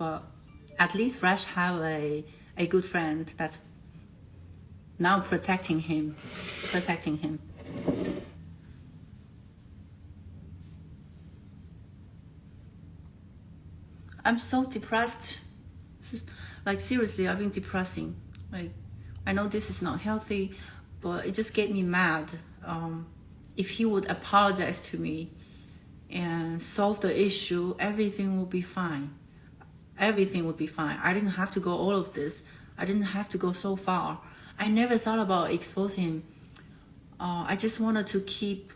but at least Fresh have a good friend that's now protecting him. I'm so depressed. Like seriously, I've been depressing. Like I know this is not healthy, but it just get me mad. If he would apologize to me and solve the issue, everything would be fine. Everything would be fine. I didn't have to go all of this. I didn't have to go so far. I never thought about exposing him. I just wanted to keep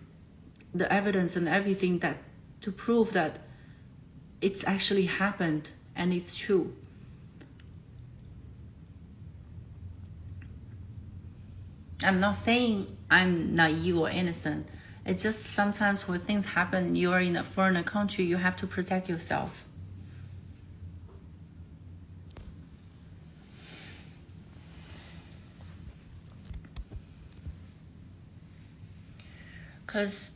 the evidence and everything that to prove that it's actually happened and it's true. I'm not saying I'm naive or innocent. It's just sometimes when things happen, you are in a foreign country, you have to protect yourself. Because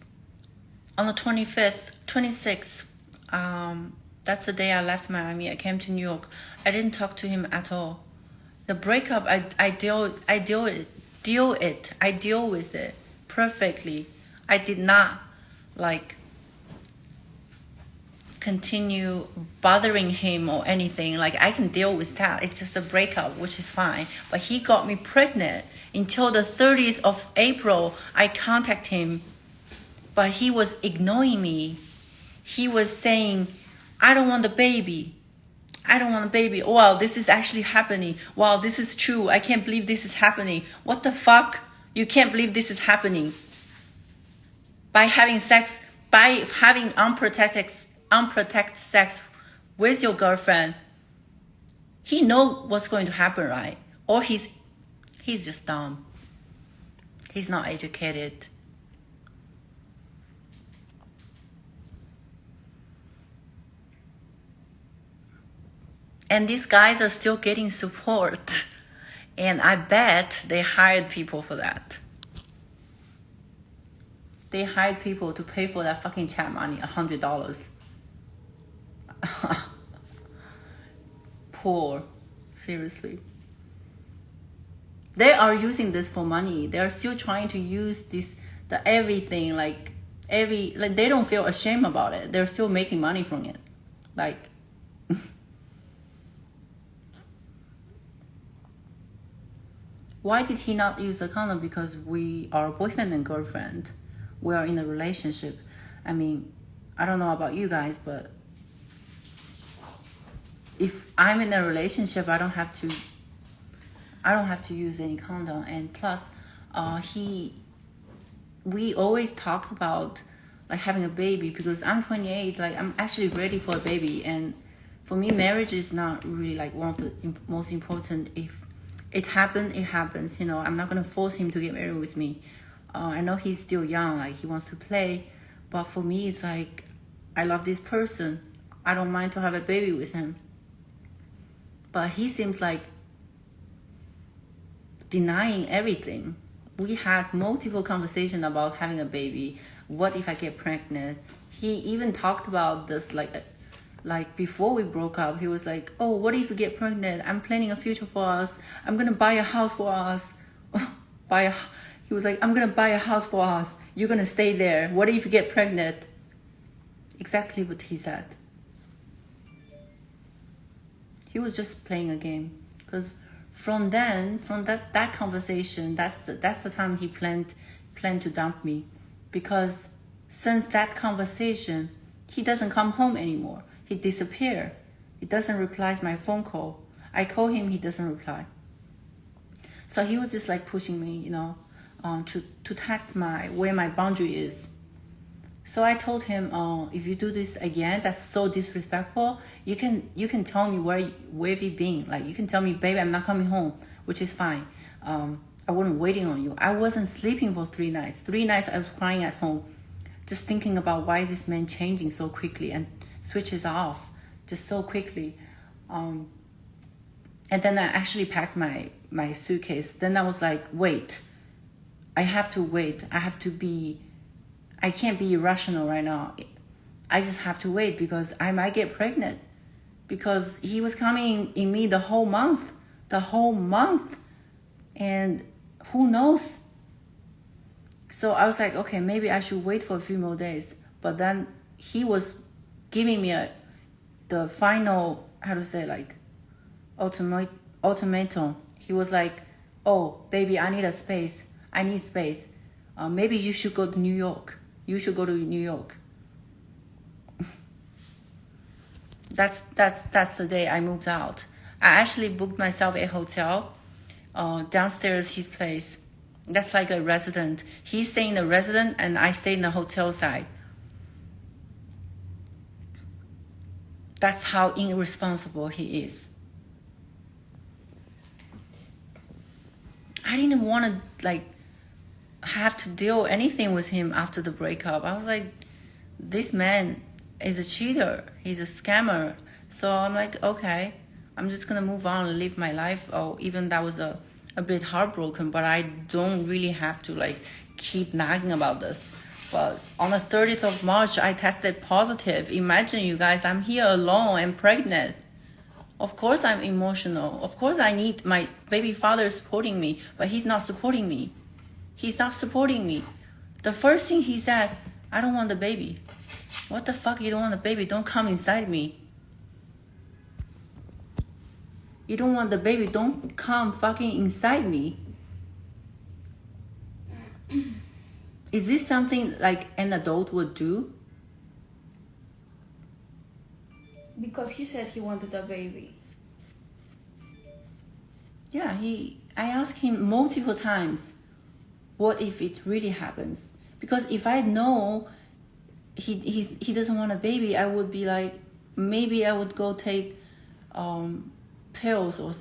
on the 26th, that's the day I left Miami. I came to New York. I didn't talk to him at all. The breakup, I deal with it perfectly. I did not like continue bothering him or anything. Like I can deal with that. It's just a breakup, which is fine. But he got me pregnant. Until the 30th of April, I contacted him, but he was ignoring me. He was saying, I don't want the baby. I don't want a baby. Wow, this is actually happening. Wow, this is true. I can't believe this is happening. What the fuck? You can't believe this is happening. By having unprotected sex with your girlfriend, he knows what's going to happen, right? Or he's just dumb. He's not educated. And these guys are still getting support. And I bet they hired people for that. They hired people to pay for that fucking chat money, $100. Poor. Seriously. They are using this for money. They are still trying to use everything, like they don't feel ashamed about it. They're still making money from it. Like, why did he not use the condom? Because we are boyfriend and girlfriend. We are in a relationship. I mean, I don't know about you guys, but if I'm in a relationship, I don't have to use any condom. And plus, we always talk about like having a baby, because I'm 28, like I'm actually ready for a baby. And for me, marriage is not really like one of the most important. If it happens, it happens. You know, I'm not gonna force him to get married with me. I know he's still young, like he wants to play, but for me, it's like I love this person. I don't mind to have a baby with him. But he seems like denying everything. We had multiple conversations about having a baby. What if I get pregnant? He even talked about this like before we broke up. He was like, oh, what if we get pregnant? I'm planning a future for us. I'm gonna buy a house for us. He was like, I'm gonna buy a house for us. You're gonna stay there. What if you get pregnant? Exactly what he said. He was just playing a game. Because from that conversation, that's the time he planned to dump me. Because since that conversation, he doesn't come home anymore. He disappeared. He doesn't reply my phone call. I call him, he doesn't reply. So he was just like pushing me, you know, to test where my boundary is. So I told him, if you do this again, that's so disrespectful. You can tell me where have you been. Like you can tell me, baby, I'm not coming home, which is fine. I wasn't waiting on you. I wasn't sleeping for 3 nights. 3 nights I was crying at home, just thinking about why this man changing so quickly and switches off just so quickly. And then I actually packed my suitcase. Then I was like, wait, I have to wait. I can't be irrational right now. I just have to wait because I might get pregnant. because he was coming in me the whole month, and who knows. So I was like, okay, maybe I should wait for a few more days. But then he was giving me the final, how to say, like, ultimatum. He was like, oh, baby, I need space. Maybe you should go to New York. That's the day I moved out. I actually booked myself a hotel downstairs his place. That's like a resident. He's staying in the resident and I stay in the hotel side. That's how irresponsible he is. I didn't want to like have to deal anything with him after the breakup. I was like, this man is a cheater. He's a scammer. So I'm like, okay, I'm just gonna move on and live my life. Oh, even that was a bit heartbroken, but I don't really have to like keep nagging about this. But on the 30th of March, I tested positive. Imagine, you guys, I'm here alone and pregnant. Of course I'm emotional. Of course I need my baby father supporting me, but he's not supporting me. The first thing he said, I don't want the baby. What the fuck, you don't want the baby? Don't come inside me. You don't want the baby, don't come fucking inside me. Is this something like an adult would do? Because he said he wanted a baby. Yeah, I asked him multiple times, what if it really happens? Because if I know he doesn't want a baby, I would be like, maybe I would go take pills or,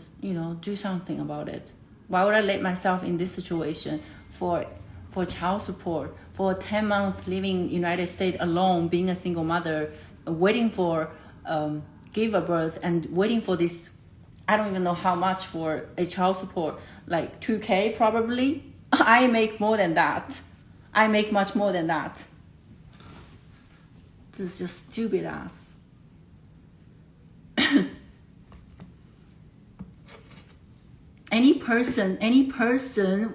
do something about it. Why would I let myself in this situation for child support, for 10 months living United States alone, being a single mother, waiting for give a birth and waiting for this, I don't even know how much for a child support, like 2K probably. I make more than that. I make much more than that. This is just stupid ass. Any person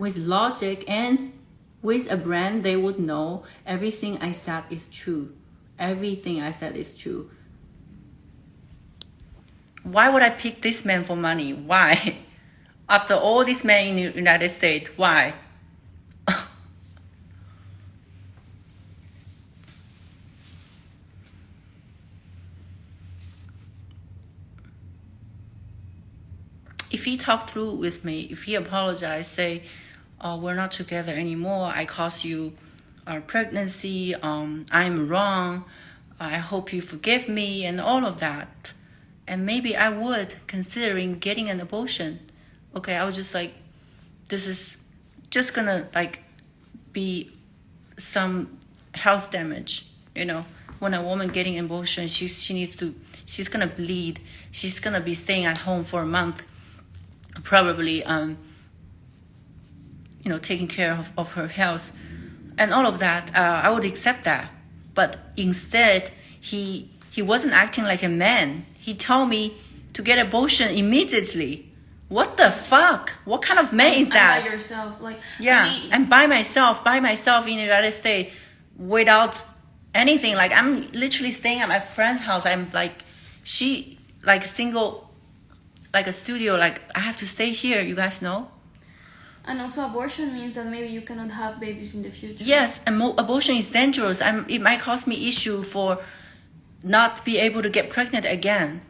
with logic and with a brain, they would know everything I said is true. Why would I pick this man for money? Why? After all these men in the United States, why? If he talked through with me, if he apologized, say, we're not together anymore, I caused you pregnancy, I'm wrong, I hope you forgive me, and all of that. And maybe I would, considering getting an abortion. Okay, I was just like, this is just gonna like be some health damage, When a woman getting an abortion, she's gonna bleed, she's gonna be staying at home for a month, probably taking care of her health and all of that. I would accept that. But instead he wasn't acting like a man. He told me to get abortion immediately. What the fuck? What kind of man is that? And by yourself, like, yeah. And by myself in the United States without anything. Like, I'm literally staying at my friend's house. I'm like, she like single, like a studio, like I have to stay here, you guys know? And also abortion means that maybe you cannot have babies in the future. Yes, and abortion is dangerous. It might cause me issue for not be able to get pregnant again.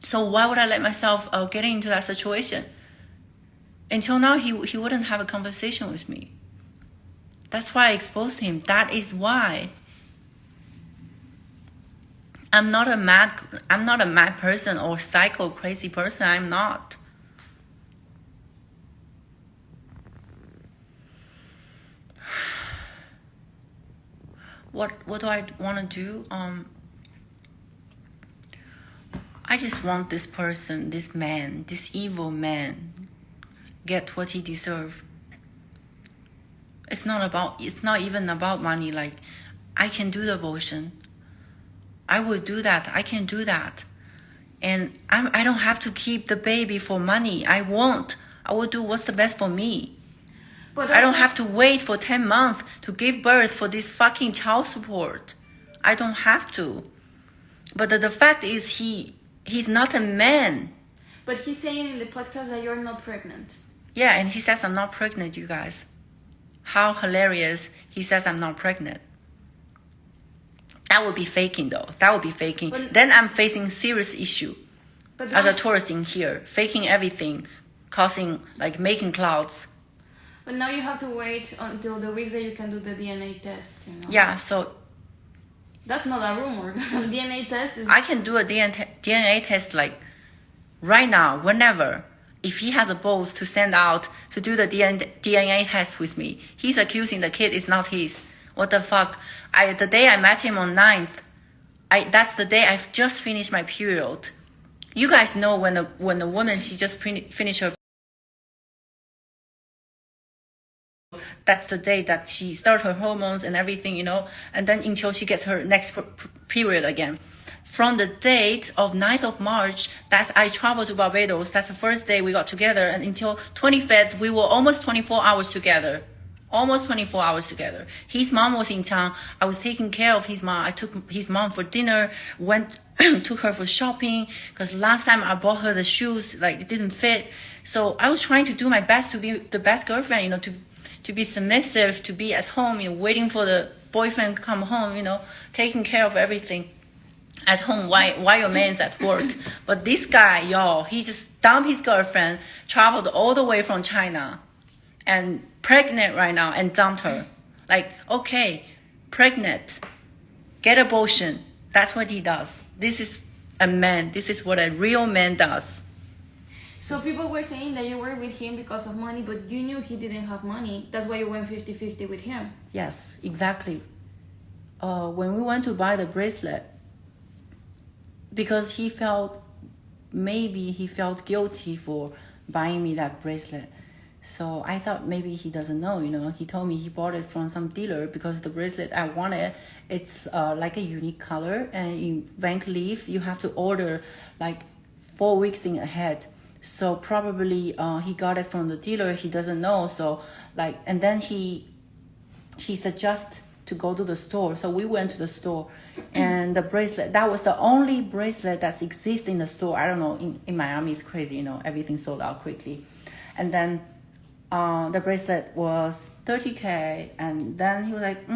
So why would I let myself get into that situation? Until now, he wouldn't have a conversation with me. That's why I exposed him. That is why. I'm not a mad person or psycho crazy person. I'm not. What do I want to do? I just want this person, this man, this evil man, get what he deserves. It's not even about money. Like, I can do the abortion. I will do that. I can do that. And I don't have to keep the baby for money. I won't. I will do what's the best for me. But I don't also- have to wait for 10 months to give birth for this fucking child support. I don't have to. But the fact is he's not a man. But he's saying in the podcast that you're not pregnant. Yeah, and he says I'm not pregnant, you guys. How hilarious. He says I'm not pregnant. That would be faking though. That would be faking. But- Then I'm facing serious issue But as a now- tourist in here. Faking everything. Causing, like, making clouds. But now you have to wait until the weeks that you can do the DNA test, you know? Yeah, so That's not a rumor. DNA test is... I can do a DNA test like right now, whenever. If he has a balls to send out to do the DNA test with me, he's accusing the kid is not his. What the fuck? The day I met him on 9th, that's the day I've just finished my period. You guys know when the woman, she just finished her. That's the day that she starts her hormones and everything, you know, and then until she gets her next period again. From the date of 9th of March, I traveled to Barbados. That's the first day we got together. And until 25th, we were almost 24 hours together. Almost 24 hours together. His mom was in town. I was taking care of his mom. I took his mom for dinner, took her for shopping, because last time I bought her the shoes, like, it didn't fit. So I was trying to do my best to be the best girlfriend, you know, to be submissive, to be at home, you know, waiting for the boyfriend to come home, you know, taking care of everything at home while your man's at work. But this guy, y'all, he just dumped his girlfriend, traveled all the way from China, and pregnant right now, and dumped her. Like, okay, pregnant, get abortion. That's what he does. This is a man. This is what a real man does. So people were saying that you were with him because of money, but you knew he didn't have money. That's why you went 50-50 with him. Yes, exactly. When we went to buy the bracelet, because maybe he felt guilty for buying me that bracelet. So I thought maybe he doesn't know, you know. He told me he bought it from some dealer because the bracelet I wanted, it's like a unique color, and in Van Cleef's you have to order like 4 weeks in ahead. So probably he got it from the dealer. He doesn't know. So like, and then he suggests to go to the store. So we went to the store, and the bracelet, that was the only bracelet that exists in the store. I don't know, in Miami it's crazy, you know, everything sold out quickly. And then the bracelet was $30K, and then he was like,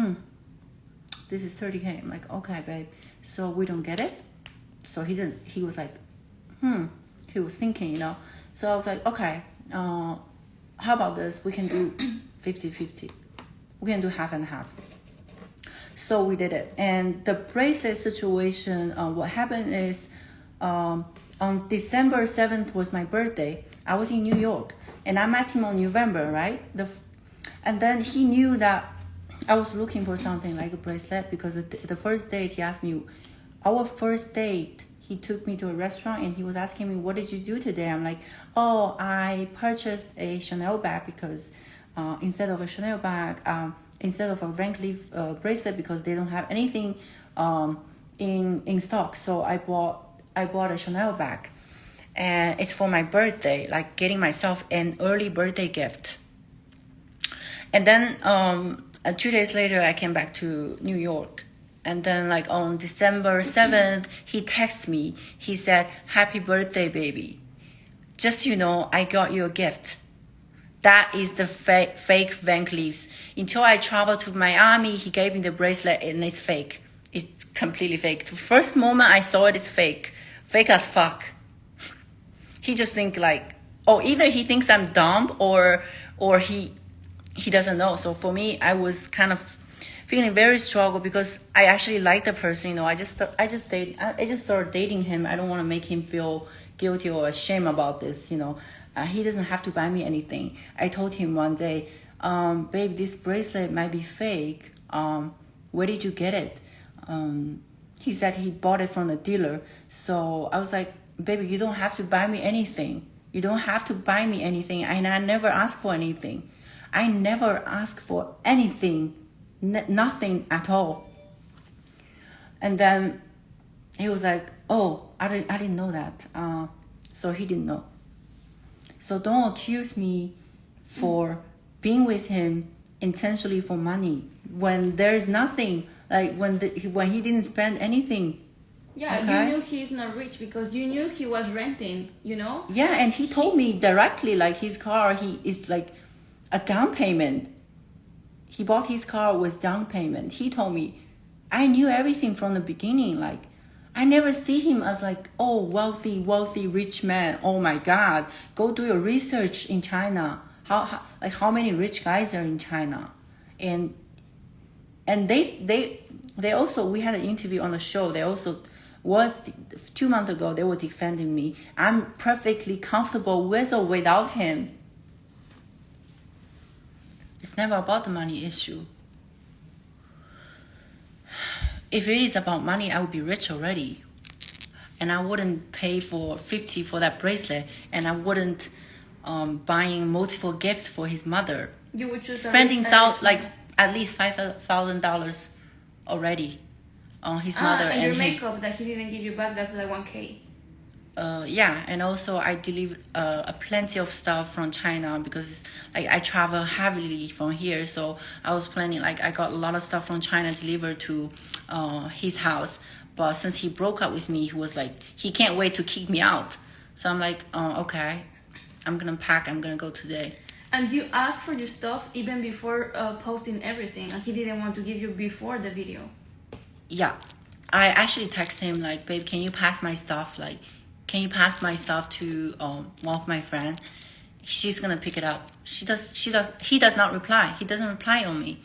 this is $30K. I'm like, okay, babe, so we don't get it? So he was like, he was thinking, you know. So I was like, okay, how about this? We can do 50-50. We can do half and half. So we did it. And the bracelet situation, what happened is on December 7th was my birthday. I was in New York, and I met him on November, right? And then he knew that I was looking for something like a bracelet, because the first date he asked me, our first date, he took me to a restaurant and he was asking me, what did you do today? I'm like, oh, I purchased a Chanel bag because instead of a Chanel bag, instead of a Van Cleef bracelet, because they don't have anything in stock. So I bought a Chanel bag, and it's for my birthday, like getting myself an early birthday gift. And then 2 days later, I came back to New York. And then like on December 7th, he texted me. He said, happy birthday, baby. Just, you know, I got you a gift. That is the fake Van Cleef's. Until I traveled to Miami, he gave me the bracelet, and it's fake. It's completely fake. The first moment I saw it, it's fake. Fake as fuck. He just think like, oh, either he thinks I'm dumb or he doesn't know. So for me, I was kind of feeling very struggle, because I actually like the person, you know. I just started dating him. I don't want to make him feel guilty or ashamed about this, you know. He doesn't have to buy me anything. I told him one day, babe, this bracelet might be fake. Where did you get it? He said he bought it from the dealer. So I was like, baby, you don't have to buy me anything. You don't have to buy me anything. And I never asked for anything. I never asked for anything. Nothing at all. And then he was like, oh, I didn't know that. So he didn't know. So don't accuse me for being with him intentionally for money when there's nothing. Like when he didn't spend anything. Yeah, okay? You knew he's not rich because you knew he was renting, you know? Yeah, and he told me directly, like his car, he is like a down payment. He bought his car with down payment. He told me, I knew everything from the beginning. Like, I never see him as like, oh, wealthy, rich man. Oh my God, go do your research in China. How many rich guys are in China? And they also, we had an interview on the show. They also was 2 months ago. They were defending me. I'm perfectly comfortable with or without him. It's never about the money issue. If it is about money, I would be rich already. And I wouldn't pay for 50 for that bracelet. And I wouldn't buying multiple gifts for his mother. You would choose spending at least $5,000 already on his mother. And your makeup that he didn't give you back, that's like 1K. Yeah, and also I deliver plenty of stuff from China because like I travel heavily from here, so I was planning, like I got a lot of stuff from China delivered to his house. But since he broke up with me, he was like, he can't wait to kick me out. So I'm like, okay, I'm gonna pack, I'm gonna go today. And you asked for your stuff even before posting everything, and he didn't want to give you before the video. Yeah, I actually texted him like, babe, can you pass my stuff? Like, can you pass my stuff to one of my friends? She's gonna pick it up. He does not reply. He doesn't reply on me.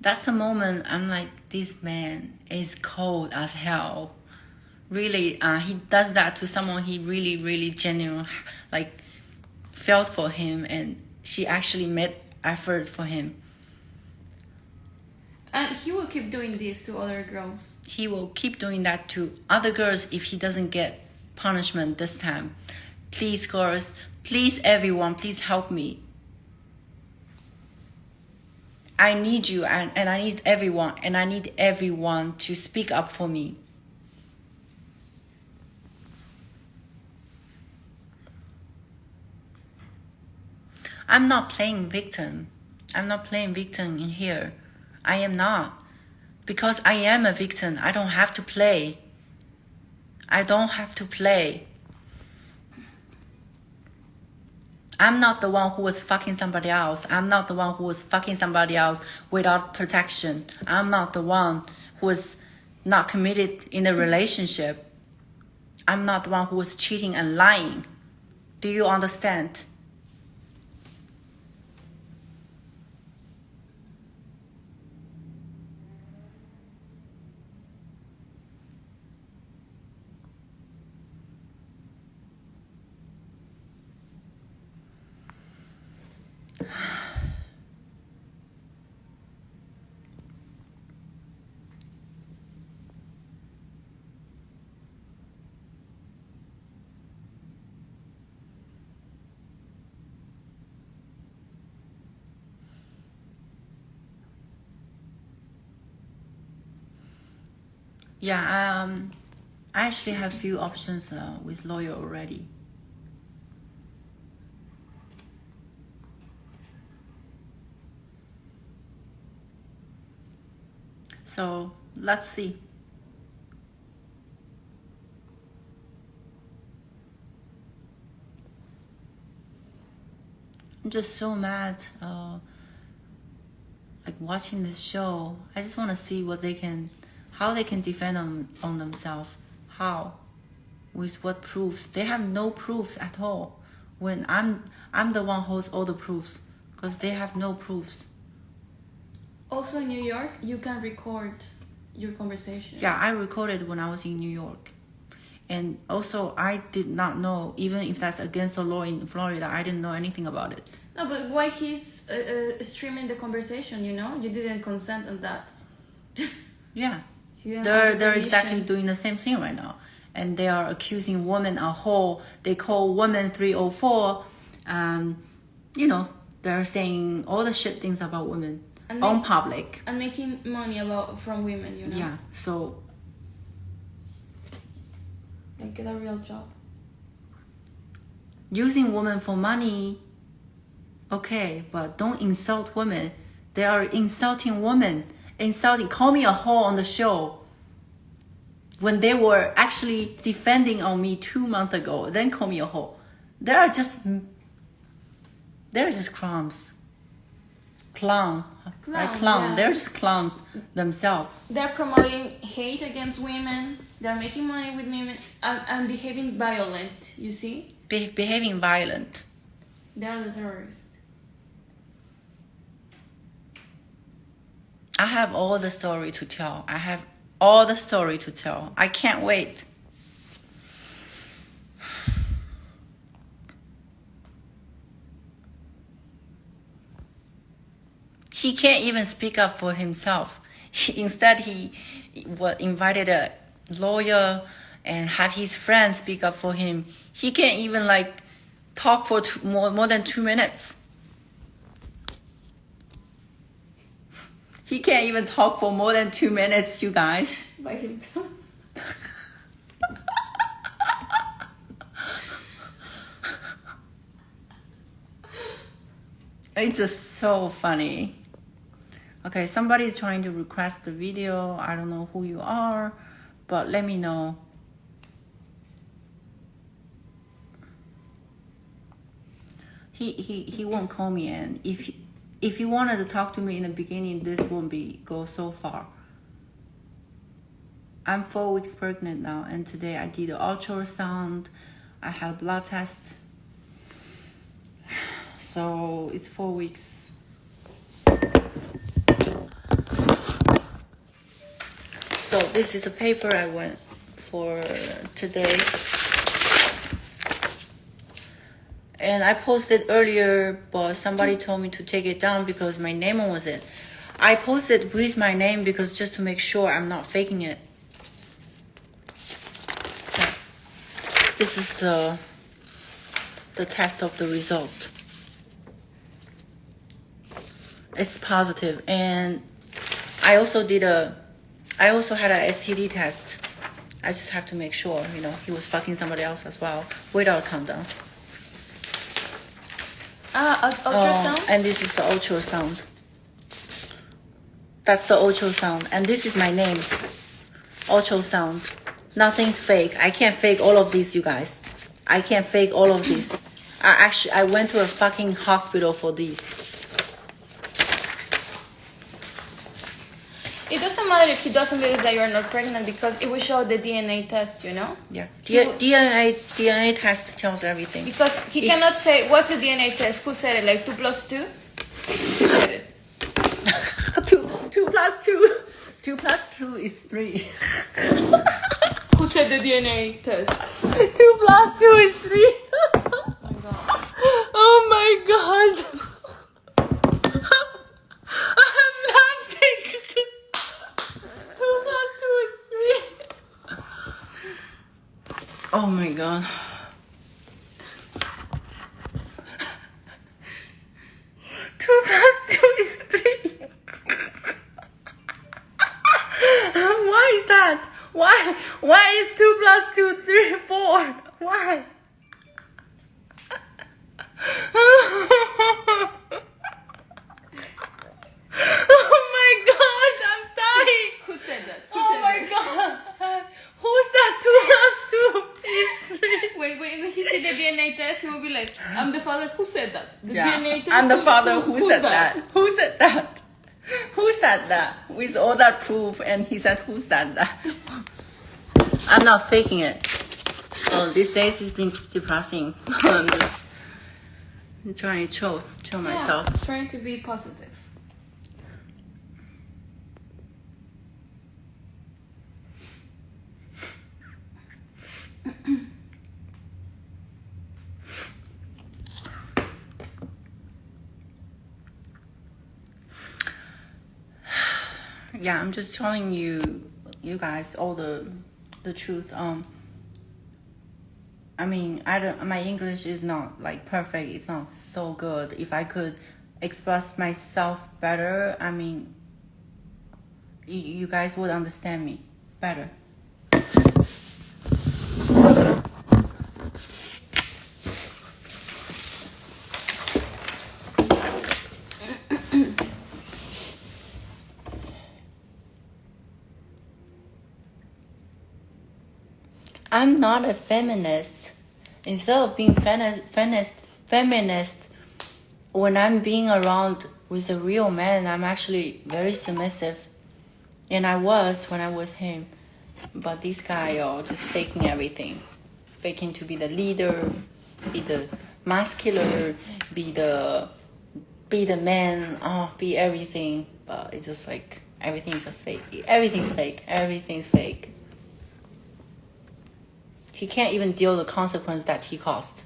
That's the moment I'm like, this man is cold as hell. Really, he does that to someone he really, really genuine, like, felt for him, and she actually made effort for him. And he will keep doing this to other girls. He will keep doing that to other girls if he doesn't get punishment this time. Please, girls, please, everyone, please help me. I need you, and I need everyone, and I need everyone to speak up for me. I'm not playing victim. I'm not playing victim in here. I am not. Because I am a victim, I don't have to play. I don't have to play. I'm not the one who was fucking somebody else. I'm not the one who was fucking somebody else without protection. I'm not the one who was not committed in a relationship. I'm not the one who was cheating and lying. Do you understand? Yeah, I actually have few options with lawyer already. So let's see. I'm just so mad. Like watching this show, I just want to see how they can defend on themselves. How, with what proofs? They have no proofs at all. When I'm the one who holds all the proofs, because they have no proofs. Also in New York, you can record your conversation. Yeah, I recorded when I was in New York. And also, I did not know, even if that's against the law in Florida, I didn't know anything about it. No, but why he's streaming the conversation, you know? You didn't consent on that. Yeah. They're exactly doing the same thing right now. And they are accusing women a whole. They call women 304. You know, they're saying all the shit things about women on public. And making money from women, you know? Yeah, so... Like, get a real job. Using women for money, okay, but don't insult women. They are insulting women. Call me a whore on the show. When they were actually defending on me 2 months ago, then call me a whore. They're just clowns. Clown. Yeah. They're just clowns themselves. They're promoting hate against women. They're making money with women and behaving violent. You see? Behaving violent. They're the terrorists. I have all the story to tell. I can't wait. He can't even speak up for himself. Instead, he invited a lawyer and had his friends speak up for him. He can't even talk for more than 2 minutes. He can't even talk for more than 2 minutes, you guys. By himself. It's just so funny. Okay, somebody's trying to request the video. I don't know who you are, but let me know. He won't call me, and if you wanted to talk to me in the beginning, this won't go so far. I'm 4 weeks pregnant now, and today I did an ultrasound. I had a blood test. So it's 4 weeks. So this is the paper I went for today. And I posted earlier, but somebody told me to take it down because my name was it. I posted with my name because just to make sure I'm not faking it. Okay. This is the test of the result. It's positive, and I also had a STD test. I just have to make sure, he was fucking somebody else as well without condom. Ultrasound? And this is the ultrasound. That's the ultrasound, and this is my name. Ultrasound. Nothing's fake. I can't fake all of these, you guys. I can't fake all of these. I went to a fucking hospital for these. It doesn't matter if he doesn't believe that you're not pregnant because it will show the DNA test, Yeah. DNA test tells everything. Because he cannot say, what's the DNA test? Who said it? Like 2 plus 2? Who said it? 2 plus 2. 2 plus 2 is 3. Who said the DNA test? 2 plus 2 is 3. Oh my god. Oh my god. I'm laughing. 2 plus 2 is 3. Oh my god. Two plus two is 3. Why is that? Why is 2 plus 2 3 4? Why? Oh my god, I'm dying. Who said that? Oh my god. Who said 2 plus 2 is 3? Wait, when he said the DNA test, he will be like, I'm the father. Who said that? The Yeah, DNA test. I'm the father. Who who's said that? Who said that? Who said that? With all that proof, and he said, who said that? I'm not faking it. Oh, these days it's been depressing. I'm just trying to chill myself. Yeah, trying to be positive. Yeah, I'm just telling you guys all the truth. I mean, my English is not like perfect. It's not so good. If I could express myself better, I mean, you guys would understand me better. I'm not a feminist. Instead of being feminist, when I'm being around with a real man, I'm actually very submissive. And I was when I was him. But this guy, just faking everything. Faking to be the leader, be the masculine, be the man, be everything. But it's just like everything's a fake. Everything's fake. Everything's fake. He can't even deal the consequence that he caused.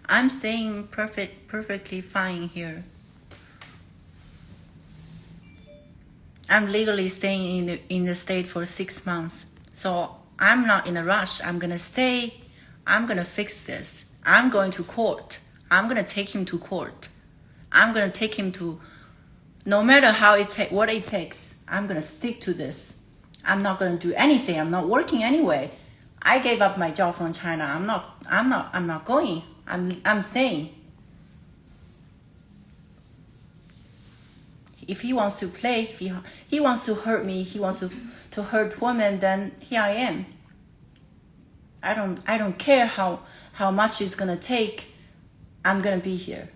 I'm staying perfectly fine here. I'm legally staying in the state for 6 months. So I'm not in a rush. I'm going to stay. I'm going to fix this. I'm going to court. I'm going to take him to court. I'm going to take him to, no matter what it takes, I'm going to stick to this. I'm not going to do anything. I'm not working anyway. I gave up my job from China. I'm not going. I'm staying. If he wants to play, if he wants to hurt me, he wants to hurt women, then here I am. I don't care how much it's gonna take. I'm gonna be here.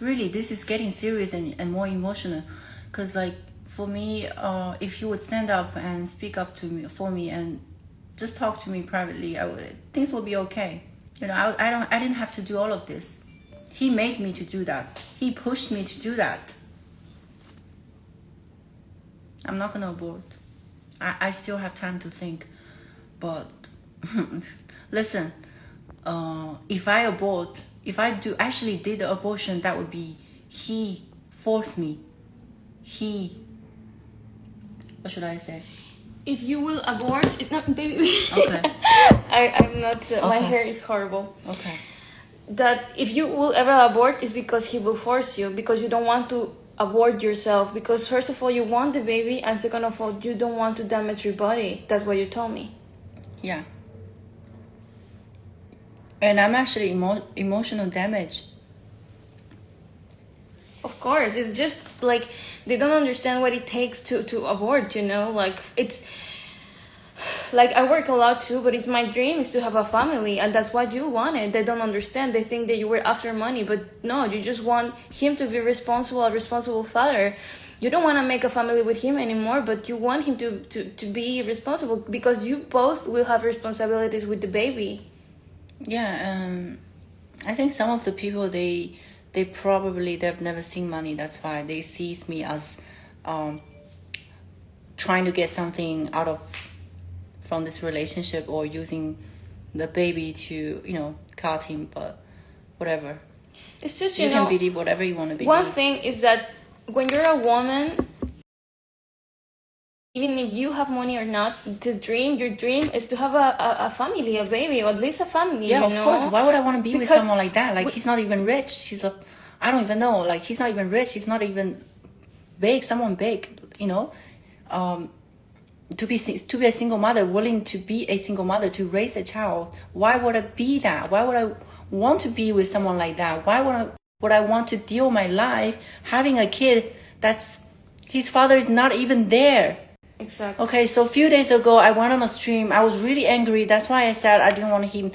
Really, this is getting serious and more emotional, because like for me, if he would stand up and speak up for me and just talk to me privately, things will be okay. You know, I didn't have to do all of this. He made me to do that. He pushed me to do that. I'm not gonna abort. I still have time to think. But listen, if I actually did the abortion, that would be he forced me. What should I say? If you will abort, baby. Okay. I'm not. My hair is horrible. Okay. That if you will ever abort, is because he will force you, because you don't want to abort yourself. Because first of all, you want the baby, and second of all, you don't want to damage your body. That's what you told me. Yeah. And I'm actually emotional damaged. Of course, it's just like they don't understand what it takes to abort, you know? Like, it's like I work a lot too, but it's my dream is to have a family, and that's what you wanted. They don't understand. They think that you were after money, but no, you just want him to be a responsible father. You don't want to make a family with him anymore, but you want him to be responsible, because you both will have responsibilities with the baby. Yeah, I think some of the people, they've never seen money. That's why they see me as trying to get something from this relationship, or using the baby to cut him. But whatever, It's just you can believe whatever you want to believe. One thing is that when you're a woman, even if you have money or not, your dream is to have a family, a baby, or at least a family. Yeah, of course. Why would I want to be with someone like that? Like, he's not even rich. I don't even know. Like, he's not even rich. He's not even big. Someone big, to be a single mother, willing to be a single mother, to raise a child. Why would I be that? Why would I want to be with someone like that? Why would I want to deal my life having a kid that's his father is not even there? Exactly. Okay, so a few days ago, I went on a stream. I was really angry. That's why I said I didn't want him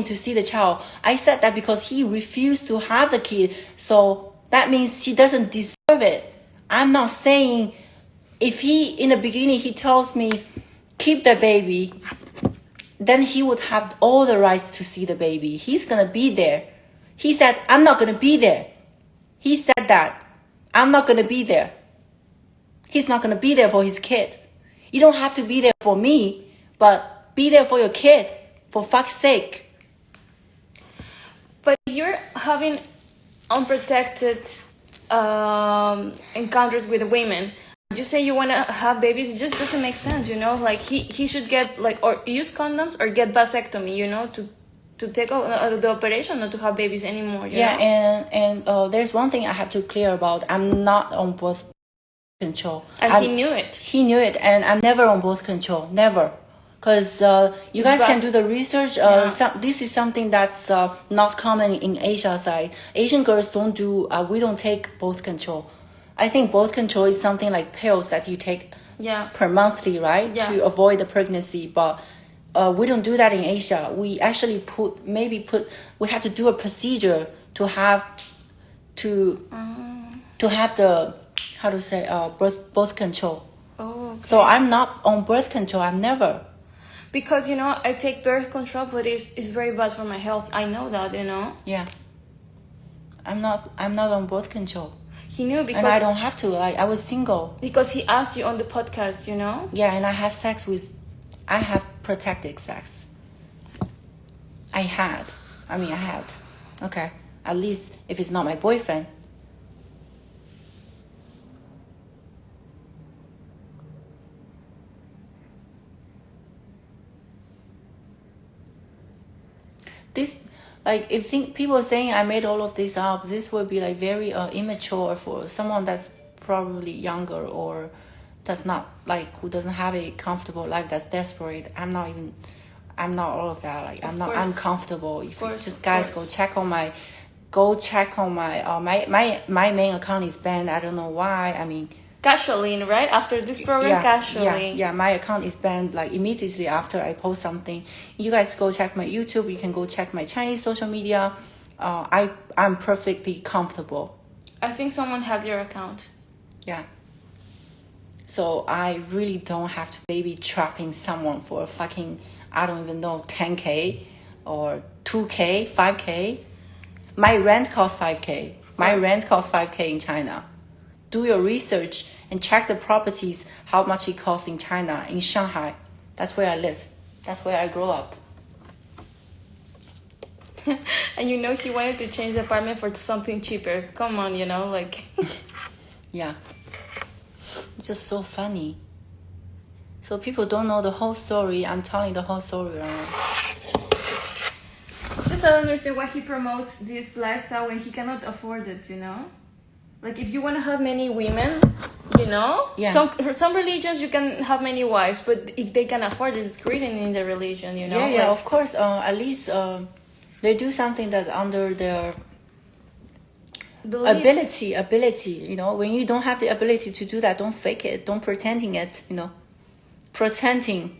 to see the child. I said that because he refused to have the kid. So that means he doesn't deserve it. I'm not saying if in the beginning, he tells me, keep the baby, then he would have all the rights to see the baby. He's going to be there. He said, I'm not going to be there. He said that. I'm not going to be there. He's not going to be there for his kid. You don't have to be there for me, but be there for your kid, for fuck's sake. But you're having unprotected encounters with women. You say you want to have babies, it just doesn't make sense, you know? Like, he should get, like, or use condoms or get vasectomy, you know, to take out the operation, not to have babies anymore, you know? and there's one thing I have to clear about. I'm not on birth control. And he knew it. He knew it, and I'm never on birth control. Never. Because you guys can do the research. This is something that's not common in Asia side. Asian girls don't do, we don't take birth control. I think birth control is something like pills that you take per monthly, right? Yeah. To avoid the pregnancy. But we don't do that in Asia. We actually we have to do a procedure to have the, how to say, birth control. Oh, okay. So I'm not on birth control. I'm never. Because, you know, I take birth control, but it's very bad for my health. I know that, you know. Yeah. I'm not on birth control. He knew because... And I don't have to. Like, I was single. Because he asked you on the podcast, you know. Yeah, and I have protected sex. I had. Okay. At least if it's not my boyfriend. This, like, if people saying I made all of this up, this would be like very immature for someone that's probably younger or that's not, like, who doesn't have a comfortable life, that's desperate. I'm not all of that. Like, I'm not uncomfortable. If just guys go check on my my main account is banned. I don't know why. I mean, casually, right? After this program, casually. Yeah, my account is banned like immediately after I post something. You guys go check my YouTube. You can go check my Chinese social media. I'm perfectly comfortable. I think someone hacked your account. Yeah. So I really don't have to baby trapping someone for fucking, I don't even know, 10K or 2K, 5K. My rent costs 5K. My rent costs 5K in China. Do your research and check the properties, how much it costs in China, in Shanghai. That's where I live. That's where I grew up. And you know he wanted to change the apartment for something cheaper. Come on, you know, like... Yeah. It's just so funny. So people don't know the whole story. I'm telling the whole story right now. It's just I don't understand why he promotes this lifestyle when he cannot afford it, you know? Like, if you want to have many women, you know? Yeah. For some religions, you can have many wives, but if they can afford it, it's great in the religion, you know? Yeah, of course. At least they do something that under their beliefs. ability, you know? When you don't have the ability to do that, don't fake it. Don't pretending it, you know? Pretending.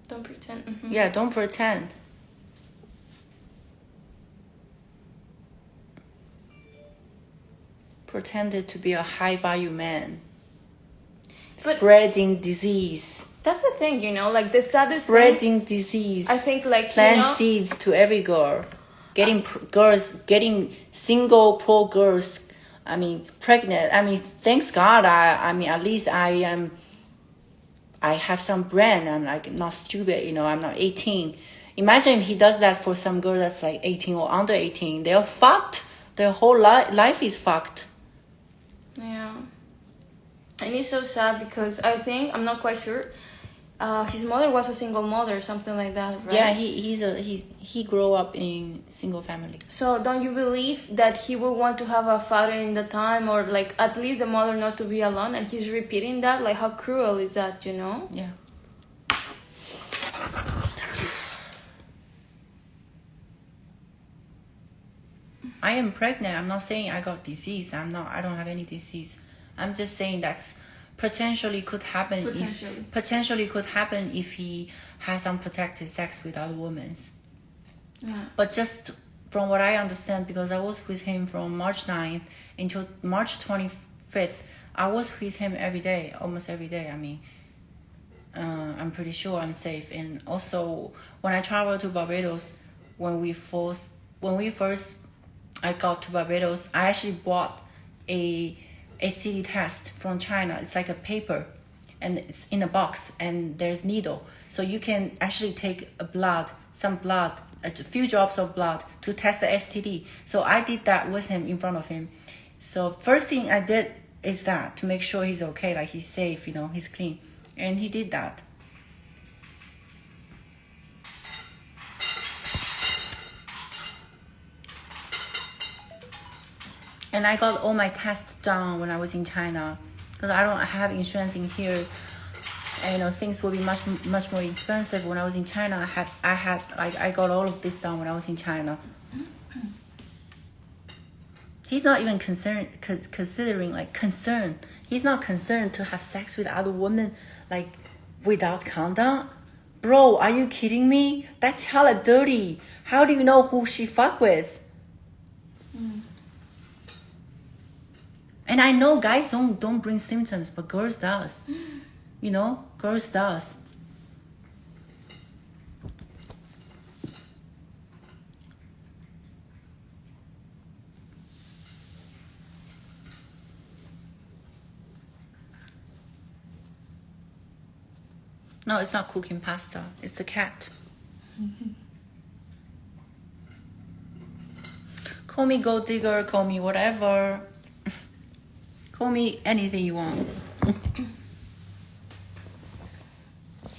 Don't pretend. Mm-hmm. Yeah, don't pretend. Pretended to be a high-value man. But spreading disease. That's the thing, you know, like the saddest spreading disease. I think, like, plant you know, seeds to every girl. Getting single poor girls, I mean, pregnant. I mean, thanks God, I mean, at least I have some brand. I'm like not stupid, you know, I'm not 18. Imagine if he does that for some girl that's like 18 or under 18. They're fucked. Their whole life is fucked. Yeah. And it's so sad because I think, I'm not quite sure, his mother was a single mother, something like that, right? Yeah, he grew up in single family. So don't you believe that he will want to have a father in the time, or like at least the mother not to be alone, and he's repeating that? Like, how cruel is that, you know? Yeah. I am pregnant. I'm not saying I got disease. I don't have any disease. I'm just saying that's potentially could happen. Potentially could happen if he has unprotected sex with other women. Yeah. But just from what I understand, because I was with him from March 9th until March 25th, I was with him every day, almost every day. I mean, I'm pretty sure I'm safe. And also, when I traveled to Barbados, when we first I got to Barbados, I actually bought a STD test from China. It's like a paper, and it's in a box, and there's needle. So you can actually take some blood, a few drops of blood to test the STD. So I did that with him, in front of him. So first thing I did is that to make sure he's okay, like he's safe, you know, he's clean. And he did that. And I got all my tests done when I was in China, because I don't have insurance in here. And, you know, things will be much more expensive. When I was in China, I got all of this done when I was in China. He's not even concerned. He's not concerned to have sex with other women, like, without condom. Bro, are you kidding me? That's hella dirty. How do you know who she fuck with? And I know guys don't bring symptoms, but girls does. You know, girls does. No, it's not cooking pasta. It's the cat. Call me gold digger, call me whatever. Call me anything you want.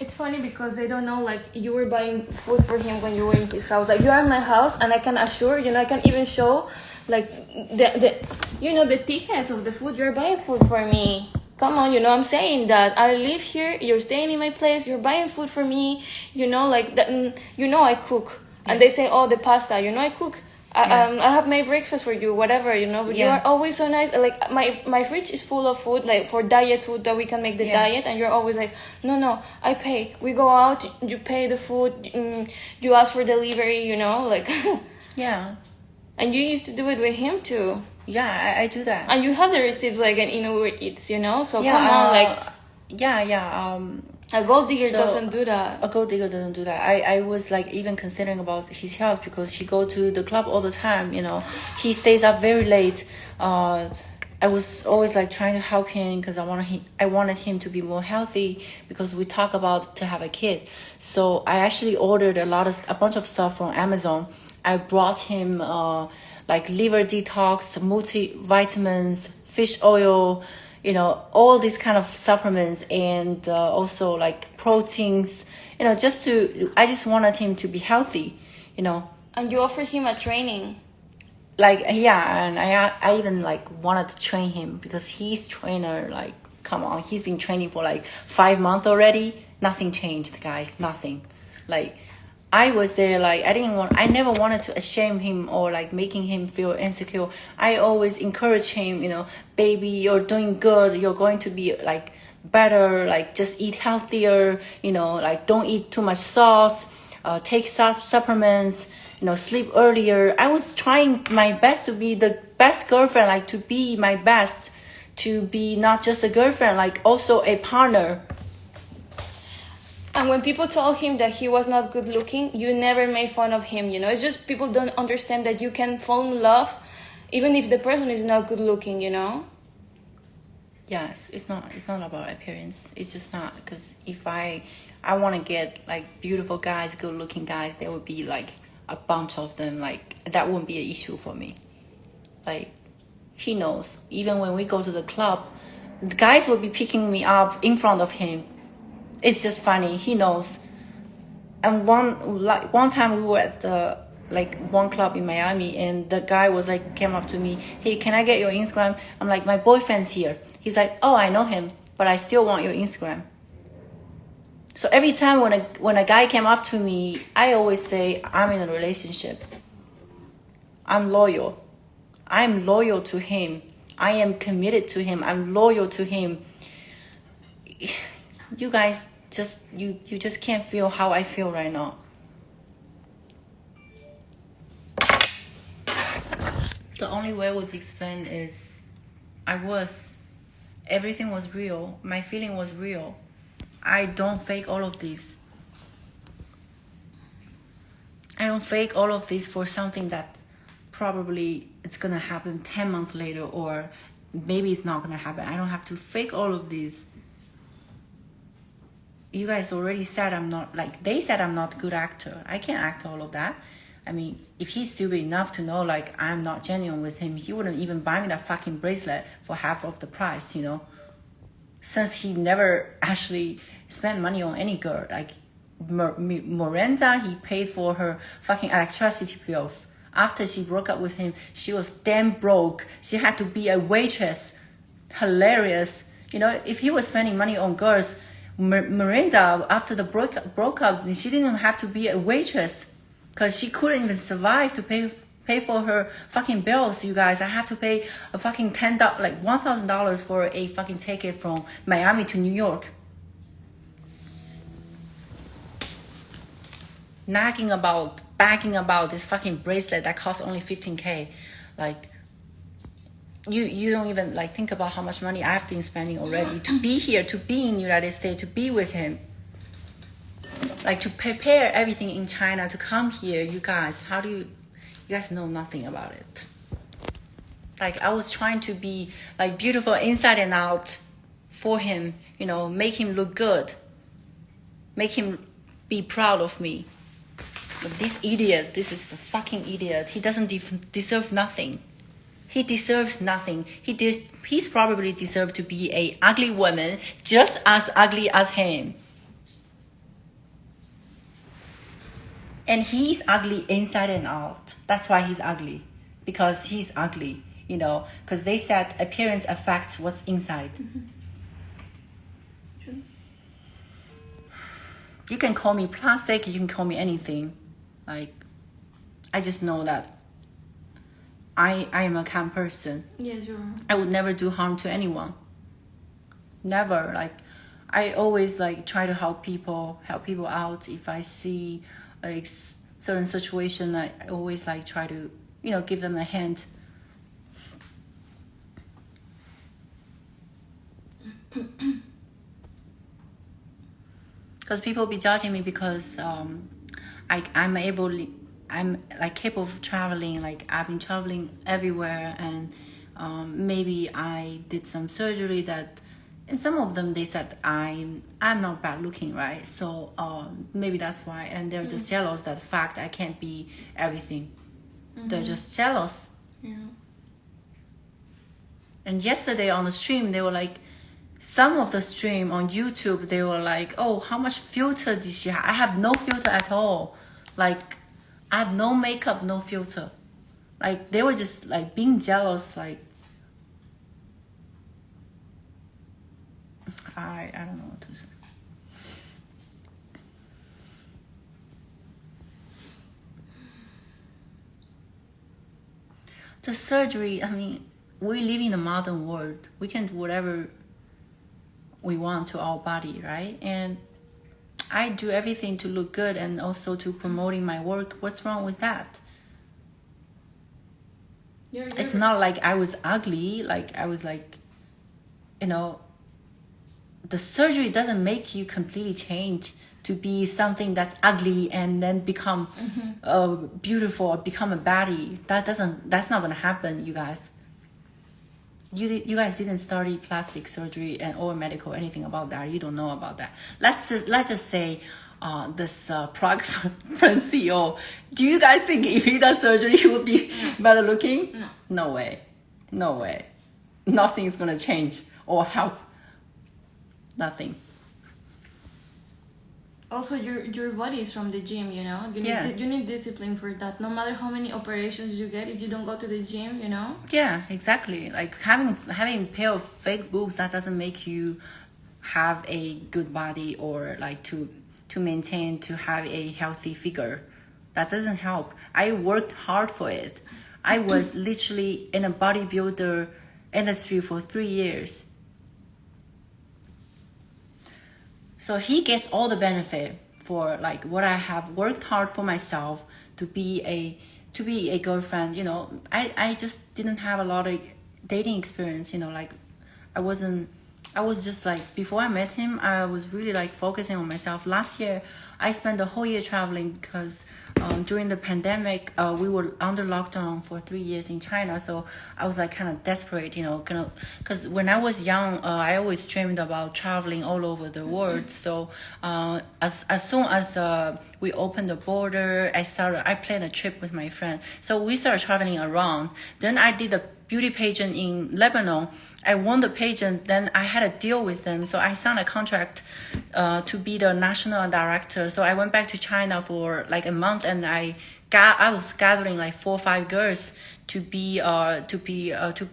It's funny because they don't know, like, you were buying food for him when you were in his house. Like, you are in my house, and I can assure, you know, I can even show, like, the you know, the tickets of the food. You're buying food for me. Come on, you know, I'm saying that I live here, you're staying in my place, you're buying food for me, you know, like that. You know, I cook. And they say, oh, the pasta, you know, I cook. I have made breakfast for you, whatever, you know, but you are always so nice. Like, my fridge is full of food, like, for diet food, that we can make the diet, and you're always like, no, I pay. We go out, you pay the food, you ask for delivery, you know, like. Yeah. And you used to do it with him too. Yeah, I do that. And you have the receipts, like, an Uber Eats, you know, so come on, like. A gold digger doesn't do that. A gold digger doesn't do that. I was like even considering about his health, because he go to the club all the time, you know. He stays up very late. I was always like trying to help him, because I wanted him to be more healthy, because we talk about to have a kid. So I actually ordered a bunch of stuff from Amazon. I brought him like liver detox, multivitamins, fish oil, you know, all these kind of supplements, and also like proteins, you know, I just wanted him to be healthy, you know. And you offer him a training. Like, yeah, and I even like wanted to train him, because he's trainer, like, come on, he's been training for like 5 months already. Nothing changed, guys, nothing. Like, I was there, like, I never wanted to shame him or like making him feel insecure. I always encourage him, you know, baby, you're doing good. You're going to be like better, like just eat healthier, you know, like don't eat too much sauce, take supplements, you know, sleep earlier. I was trying my best to be the best girlfriend, like to be my best, to be not just a girlfriend, like also a partner. And when people told him that he was not good looking, you never made fun of him, you know. It's just people don't understand that you can fall in love even if the person is not good looking, you know. Yes, it's not about appearance. It's just not, because if I want to get like beautiful guys, good looking guys, there would be like a bunch of them. Like, that wouldn't be an issue for me. Like, he knows. Even when we go to the club, the guys will be picking me up in front of him. It's just funny. He knows. And one time we were at the one club in Miami, and the guy was like, came up to me, hey, can I get your Instagram? I'm like, my boyfriend's here. He's like, oh, I know him, but I still want your Instagram. So every time when a guy came up to me, I always say, I'm in a relationship. I'm loyal. I'm loyal to him. I am committed to him. I'm loyal to him. You guys you just can't feel how I feel right now. The only way I would explain is everything was real. My feeling was real. I don't fake all of this. I don't fake all of this for something that probably it's gonna happen 10 months later, or maybe it's not gonna happen. I don't have to fake all of this. You guys already said I'm not, like, they said I'm not a good actor. I can't act all of that. I mean, if he's stupid enough to know like I'm not genuine with him, he wouldn't even buy me that fucking bracelet for half of the price, you know. Since he never actually spent money on any girl, like Miranda, he paid for her fucking electricity bills. After she broke up with him, she was damn broke. She had to be a waitress. Hilarious. You know, if he was spending money on girls, Miranda, after the broke up, she didn't have to be a waitress because she couldn't even survive to pay for her fucking bills, you guys. I have to pay a fucking $1,000 for a fucking ticket from Miami to New York. Bagging about this fucking bracelet that costs only 15K. Like, you don't even like think about how much money I've been spending already to be here, to be in the United States, to be with him. Like, to prepare everything in China to come here. You guys, you guys know nothing about it. Like, I was trying to be like beautiful inside and out for him, you know, make him look good, make him be proud of me. But this is a fucking idiot. He doesn't deserve nothing. He deserves nothing. He's probably deserved to be a ugly woman, just as ugly as him. And he's ugly inside and out. That's why he's ugly. Because he's ugly, you know. Because they said appearance affects what's inside. Mm-hmm. True. You can call me plastic. You can call me anything. Like, I just know that I am a kind person. Yes, you're. I would never do harm to anyone. Never. Like, I always like try to help people out. If I see like certain situation, I always like try to, you know, give them a hand. Because people be judging me because I'm like capable of traveling. Like, I've been traveling everywhere, and maybe I did some surgery that, and some of them they said I'm not bad looking, right? So maybe that's why, and they're just jealous that fact I can't be everything. They're just jealous. Yeah. And yesterday on the stream, they were like, some of the stream on YouTube, they were like, oh, how much filter did she have? I have no filter at all. Like, I have no makeup, no filter. Like, they were just like being jealous. Like, I don't know what to say. The surgery, I mean, we live in a modern world. We can do whatever we want to our body, right? And I do everything to look good and also to promoting my work. What's wrong with that? It's not like I was ugly. Like, I was like, you know, the surgery doesn't make you completely change to be something that's ugly and then become beautiful or become a baddie. That's not gonna happen, you guys. You guys didn't study plastic surgery or medical, anything about that. You don't know about that. Let's just say this Prague French CEO. Do you guys think if he does surgery, he would be better looking? No. No way. No way. Nothing is gonna change or help. Nothing. Also, your body is from the gym, you know. You need discipline for that. No matter how many operations you get, if you don't go to the gym, you know. Yeah, exactly. Like, having a pair of fake boobs, that doesn't make you have a good body or like to maintain, to have a healthy figure. That doesn't help. I worked hard for it. I was literally in a bodybuilder industry for 3 years. So he gets all the benefit for like what I have worked hard for myself to be a girlfriend. You know, I just didn't have a lot of dating experience. You know, like I was just like, before I met him, I was really like focusing on myself. Last year, I spent the whole year traveling because during the pandemic, we were under lockdown for 3 years in China. So I was like kind of desperate, because when I was young, I always dreamed about traveling all over the world. So as soon as we opened the border, I planned a trip with my friend. So we started traveling around. Then I did a beauty pageant in Lebanon. I won the pageant. Then I had a deal with them. So I signed a contract to be the national director. So I went back to China for like a month, and I was gathering like 4 or 5 girls to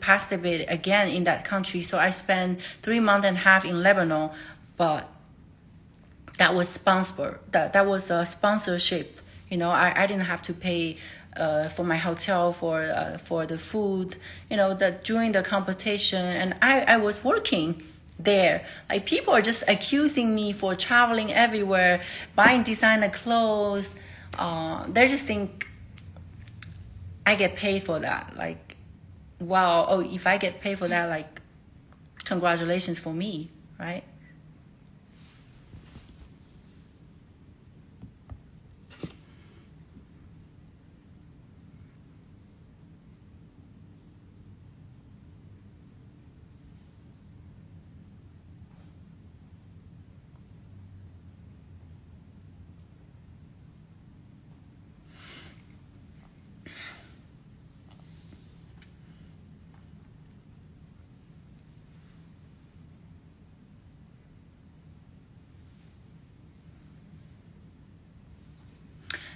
participate again in that country. So I spent 3 months and a half in Lebanon, but that was sponsored. That was a sponsorship. I didn't have to pay for my hotel, for the food. That during the competition, and I was working there. Like, people are just accusing me for traveling everywhere, buying designer clothes. They just think I get paid for that. Like, wow, oh, if I get paid for that, like, congratulations for me, right?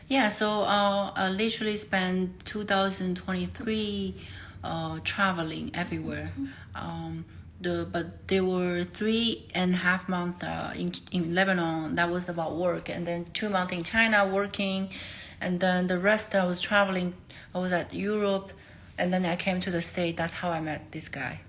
Yeah, so I literally spent 2023 traveling everywhere. But there were 3.5 months in Lebanon. That was about work, and then 2 months in China working, and then the rest I was traveling. I was at Europe, and then I came to the States. That's how I met this guy.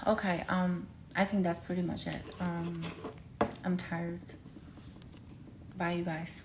Okay. I think that's pretty much it. I'm tired. Bye, you guys.